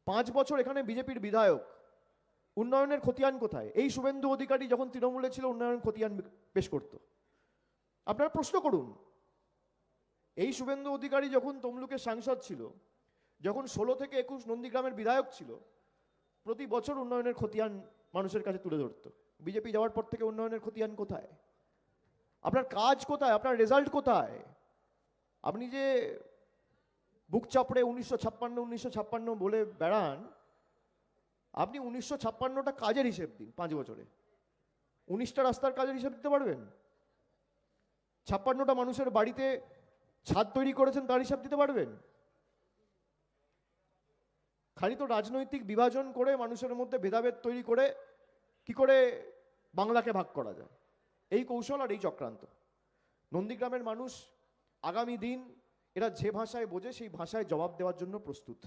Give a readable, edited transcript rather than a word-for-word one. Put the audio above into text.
5 বছর এখানে বিজেপির বিধায়ক, উন্নয়নের খতিয়ান কোথায়? এই শুভেন্দু অধিকারী যখন তৃণমূলে ছিল উন্নয়ন খতিয়ান পেশ করত। আপনারা প্রশ্ন করুন, এই শুভেন্দু অধিকারী যখন তমলুকের সাংসদ ছিল, যখন 16 থেকে 21 নন্দীগ্রামের বিধায়ক ছিল, প্রতি বছর উন্নয়নের খতিয়ান মানুষের কাছে তুলে ধরতো। বিজেপি যাওয়ার পর থেকে উন্নয়নের খতিয়ান কোথায়? আপনার কাজ কোথায়? আপনার রেজাল্ট কোথায়? আপনি যে বুক চাপড়ে 1956 বলে বেড়ান, আপনি 1956টা কাজের হিসেব দিন 5 বছরে। 19টা রাস্তার কাজের হিসেব দিতে পারবেন? 56টা মানুষের বাড়িতে ছাদ তৈরি করেছেন তার হিসাব দিতে পারবেন? খালি তো রাজনৈতিক বিভাজন করে মানুষের মধ্যে ভেদাভেদ তৈরি করে কি করে বাংলাকে ভাগ করা যায়, এই কৌশল আর এই চক্রান্ত। নন্দীগ্রামের মানুষ আগামী দিন এরা যে ভাষায় বোঝে সেই ভাষায় জবাব দেওয়ার জন্য প্রস্তুত।